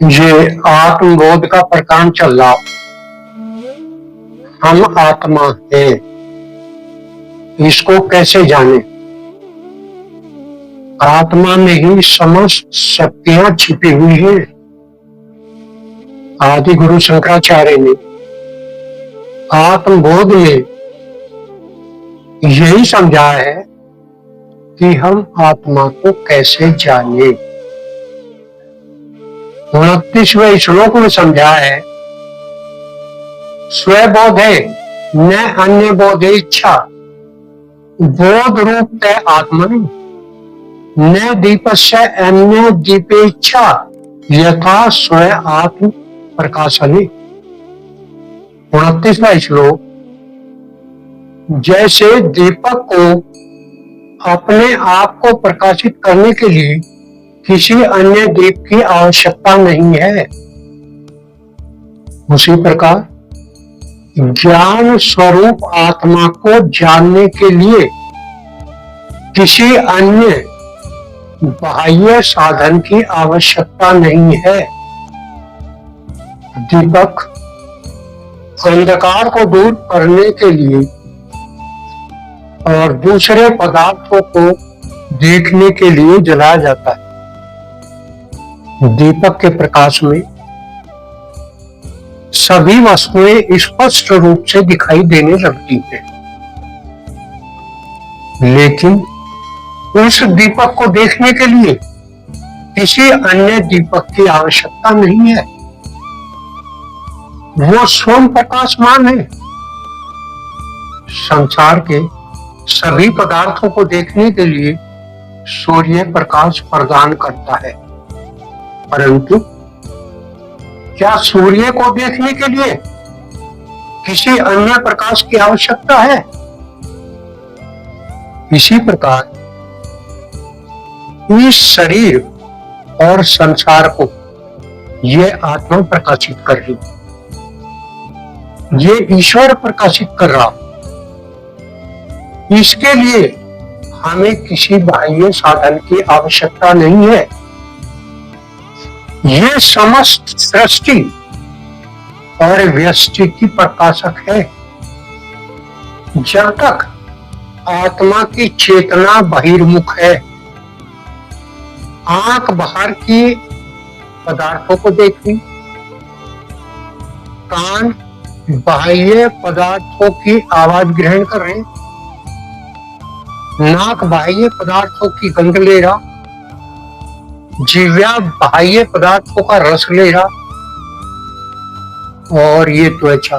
ये आत्मबोध का प्रकरण चल रहा। हम आत्मा हैं, इसको कैसे जाने? आत्मा में ही समस्त शक्तियां छिपी हुई हैं। आदि गुरु शंकराचार्य ने आत्मबोध में यही समझाया है कि हम आत्मा को कैसे जाने। 29वें श्लोक में समझाया है, स्वबोधे न अन्य बोधे इच्छा, बोध रूप तय आत्मनि न दीपस्य अन्य दीपे इच्छा, यथा स्व आत्म प्रकाशनि। 29वां श्लोक, जैसे दीपक को अपने आप को प्रकाशित करने के लिए किसी अन्य दीप की आवश्यकता नहीं है, उसी प्रकार ज्ञान स्वरूप आत्मा को जानने के लिए किसी अन्य बाह्य साधन की आवश्यकता नहीं है। दीपक अंधकार को दूर करने के लिए और दूसरे पदार्थों को देखने के लिए जलाया जाता है। दीपक के प्रकाश में सभी वस्तुएं स्पष्ट रूप से दिखाई देने लगती हैं, लेकिन उस दीपक को देखने के लिए किसी अन्य दीपक की आवश्यकता नहीं है। वो स्वयं प्रकाशमान है। संसार के सभी पदार्थों को देखने के लिए सूर्य प्रकाश प्रदान करता है, परंतु क्या सूर्य को देखने के लिए किसी अन्य प्रकाश की आवश्यकता है? इसी प्रकार इस शरीर और संसार को ये आत्मा प्रकाशित कर रही, ये ईश्वर प्रकाशित कर रहा। इसके लिए हमें किसी बाह्य साधन की आवश्यकता नहीं है। ये समस्त सृष्टि और व्यष्टि की प्रकाशक है। जब तक आत्मा की चेतना बहिर्मुख है, आंख बाहर की पदार्थों को देख रही, कान बाह्य पदार्थों की आवाज ग्रहण कर रहे, नाक बाह्य पदार्थों की गंध ले रहा, जिह्वा बाह्य पदार्थों का रस ले रहा, और ये त्वचा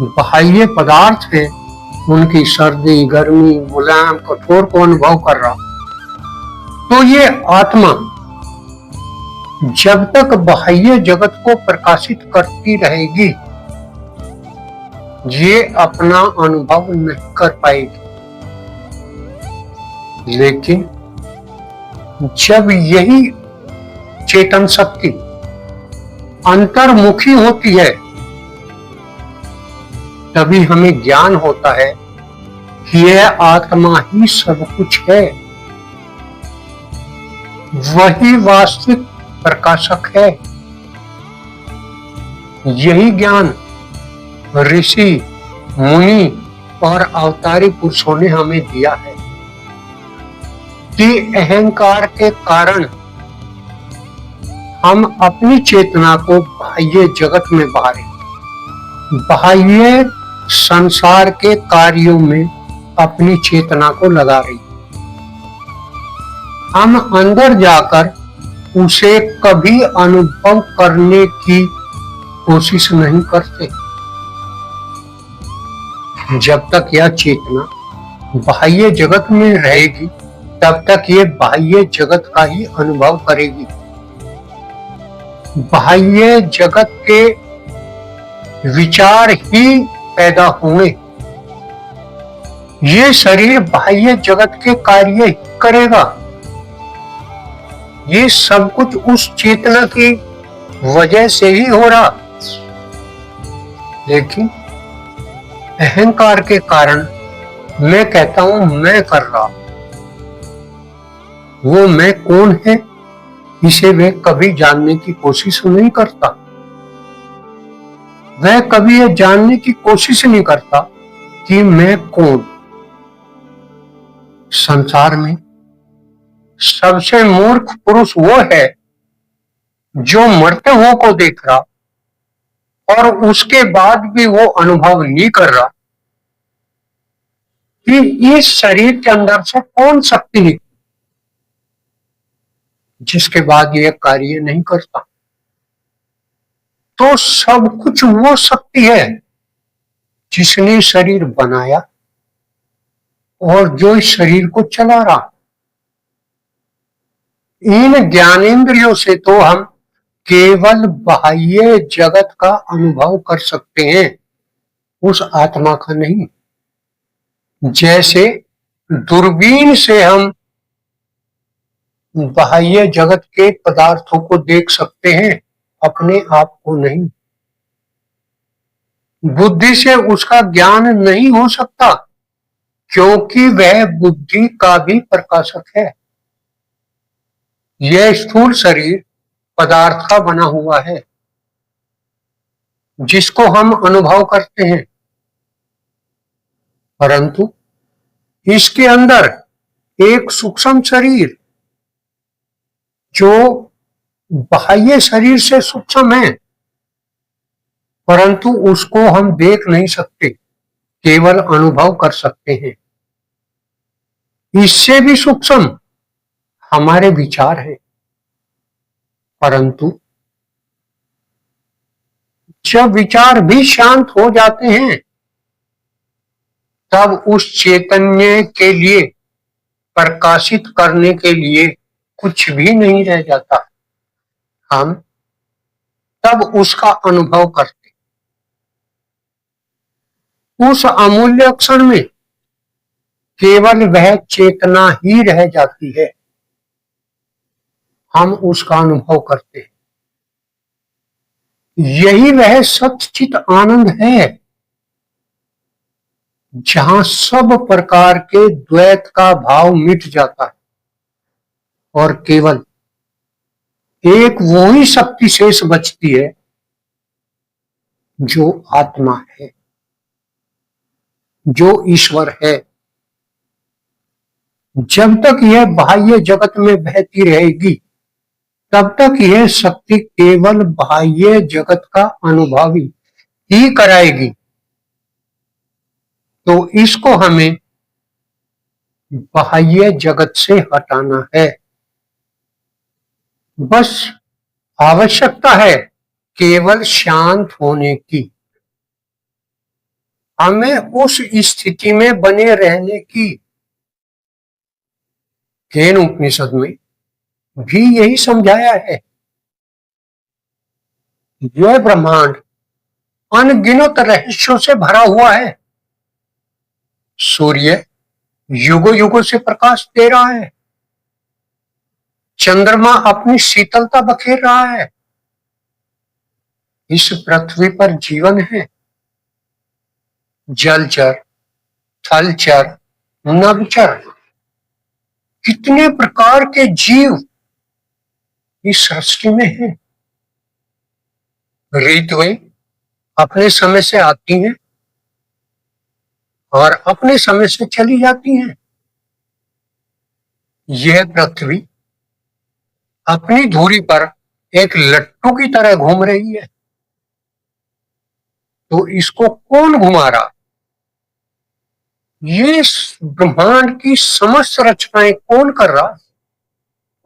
बाह्य पदार्थ है, उनकी सर्दी गर्मी मुलायम कठोर को अनुभव कर रहा। तो ये आत्मा जब तक बाह्य जगत को प्रकाशित करती रहेगी, ये अपना अनुभव नहीं कर पाएगी। लेकिन जब यही चेतन शक्ति अंतर्मुखी होती है, तभी हमें ज्ञान होता है कि यह आत्मा ही सब कुछ है। वही वास्तविक प्रकाशक है। यही ज्ञान ऋषि मुनि और अवतारी पुरुषों ने हमें दिया है कि अहंकार के कारण हम अपनी चेतना को बाह्य जगत में बाहर, बाह्य संसार के कार्यों में अपनी चेतना को लगा रही। हम अंदर जाकर उसे कभी अनुभव करने की कोशिश नहीं करते। जब तक यह चेतना बाह्य जगत में रहेगी, तब तक ये बाह्य जगत का ही अनुभव करेगी। बाह्य जगत के विचार ही पैदा होंगे। ये शरीर बाह्य जगत के कार्य ही करेगा। ये सब कुछ उस चेतना की वजह से ही हो रहा, लेकिन अहंकार के कारण मैं कहता हूं मैं कर रहा। वो मैं कौन है, इसे वह कभी जानने की कोशिश नहीं करता। वह कभी यह जानने की कोशिश नहीं करता कि मैं कौन। संसार में सबसे मूर्ख पुरुष वो है जो मरते हुए को देख रहा और उसके बाद भी वो अनुभव नहीं कर रहा कि इस शरीर के अंदर से कौन शक्ति निकली, जिसके बाद ये कार्य नहीं करता। तो सब कुछ वो शक्ति है जिसने शरीर बनाया और जो इस शरीर को चला रहा। इन ज्ञानेंद्रियों से तो हम केवल बाह्य जगत का अनुभव कर सकते हैं, उस आत्मा का नहीं। जैसे दूरबीन से हम बाह्य जगत के पदार्थों को देख सकते हैं, अपने आप को नहीं। बुद्धि से उसका ज्ञान नहीं हो सकता क्योंकि वह बुद्धि का भी प्रकाशक है। यह स्थूल शरीर पदार्थ का बना हुआ है जिसको हम अनुभव करते हैं, परंतु इसके अंदर एक सूक्ष्म शरीर जो बाह्य शरीर से सूक्ष्म है, परंतु उसको हम देख नहीं सकते, केवल अनुभव कर सकते हैं। इससे भी सूक्ष्म हमारे विचार है, परंतु जब विचार भी शांत हो जाते हैं तब उस चैतन्य के लिए प्रकाशित करने के लिए कुछ भी नहीं रह जाता। हम तब उसका अनुभव करते। उस अमूल्य क्षण में केवल वह चेतना ही रह जाती है, हम उसका अनुभव करते हैं। यही वह सच्चित आनंद है जहां सब प्रकार के द्वैत का भाव मिट जाता है और केवल एक वो ही शक्ति शेष बचती है जो आत्मा है, जो ईश्वर है। जब तक यह बाह्य जगत में बहती रहेगी तब तक यह शक्ति केवल बाह्य जगत का अनुभव ही कराएगी। तो इसको हमें बाह्य जगत से हटाना है। बस आवश्यकता है केवल शांत होने की। हमें उस स्थिति में बने रहने की। केन उपनिषद में भी यही समझाया है। यह ब्रह्मांड अनगिनत रहस्यों से भरा हुआ है। सूर्य युगों युगों से प्रकाश दे रहा है, चंद्रमा अपनी शीतलता बखेर रहा है, इस पृथ्वी पर जीवन है, जलचर, थलचर, नभचर, कितने प्रकार के जीव इस सृष्टि में हैं। ऋतुएं अपने समय से आती हैं और अपने समय से चली जाती हैं। यह पृथ्वी अपनी धुरी पर एक लट्टू की तरह घूम रही है। तो इसको कौन घुमा रहा? ये ब्रह्मांड की समस्त रचनाएं कौन कर रहा?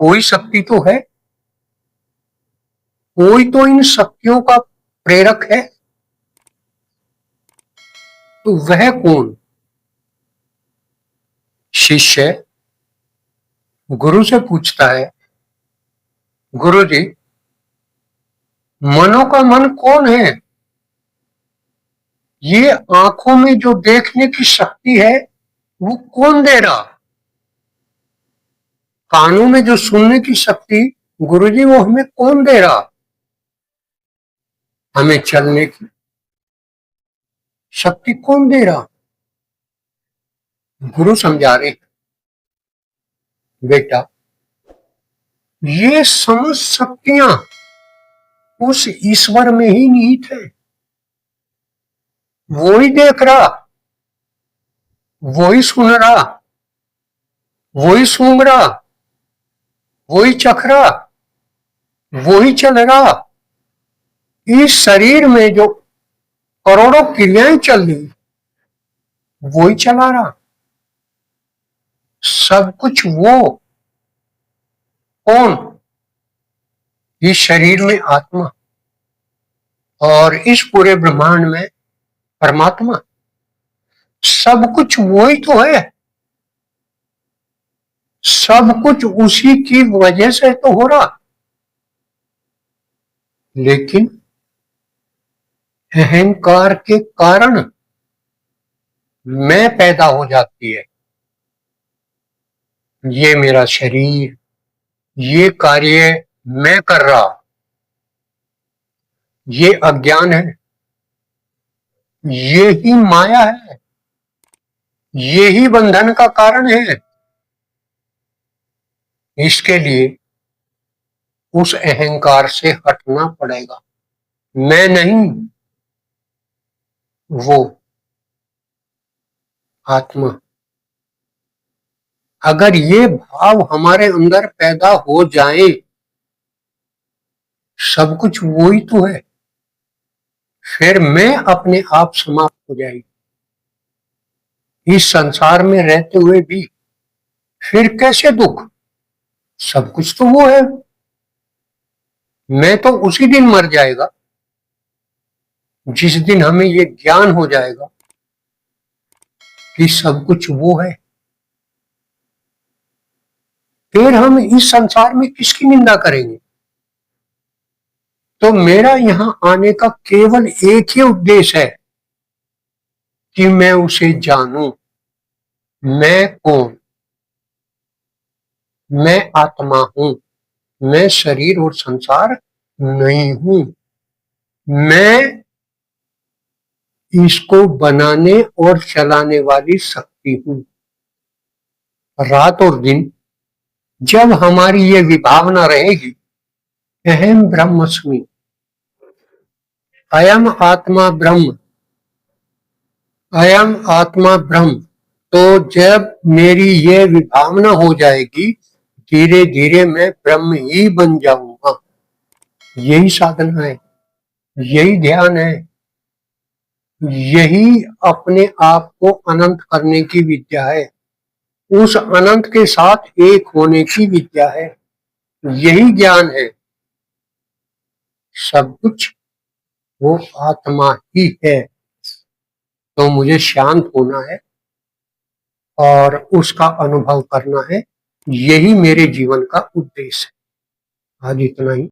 कोई शक्ति तो है, कोई तो इन शक्तियों का प्रेरक है। तो वह कौन? शिष्य गुरु से पूछता है, गुरु जी, मनो का मन कौन है? ये आंखों में जो देखने की शक्ति है वो कौन दे रहा? कानों में जो सुनने की शक्ति गुरुजी वो हमें कौन दे रहा? हमें चलने की शक्ति कौन दे रहा? गुरु समझा रहे, बेटा ये समस्त शक्तियां उस ईश्वर में ही निहित है। वो ही देख रहा, वो ही सुन रहा, वो ही सूंघ रहा, वो ही चख रहा, वो ही चल रहा। इस शरीर में जो करोड़ों क्रियाएं चल रही, वो ही चला रहा। सब कुछ वो। कौन? इस शरीर में आत्मा और इस पूरे ब्रह्मांड में परमात्मा। सब कुछ वो ही तो है। सब कुछ उसी की वजह से तो हो रहा। लेकिन अहंकार के कारण मैं पैदा हो जाती है। ये मेरा शरीर, ये कार्य मैं कर रहा, ये अज्ञान है, ये ही माया है, ये ही बंधन का कारण है। इसके लिए उस अहंकार से हटना पड़ेगा। मैं नहीं, वो आत्मा। अगर ये भाव हमारे अंदर पैदा हो जाए, सब कुछ वो ही तो है, फिर मैं अपने आप समाप्त हो जाएगी। इस संसार में रहते हुए भी फिर कैसे दुख? सब कुछ तो वो है। मैं तो उसी दिन मर जाएगा जिस दिन हमें ये ज्ञान हो जाएगा कि सब कुछ वो है। फिर हम इस संसार में किसकी निंदा करेंगे? तो मेरा यहां आने का केवल एक ही उद्देश्य है कि मैं उसे जानूं। मैं कौन? मैं आत्मा हूं। मैं शरीर और संसार नहीं हूं। मैं इसको बनाने और चलाने वाली शक्ति हूं। रात और दिन जब हमारी ये विभावना रहेगी, अहम ब्रह्मस्मि, अयम आत्मा ब्रह्म, अयम आत्मा ब्रह्म, तो जब मेरी ये विभावना हो जाएगी, धीरे धीरे मैं ब्रह्म ही बन जाऊंगा। यही साधना है, यही ध्यान है, यही अपने आप को अनंत करने की विद्या है। उस अनंत के साथ एक होने की विद्या है। यही ज्ञान है। सब कुछ वो आत्मा ही है। तो मुझे शांत होना है और उसका अनुभव करना है। यही मेरे जीवन का उद्देश्य है। आज इतना ही।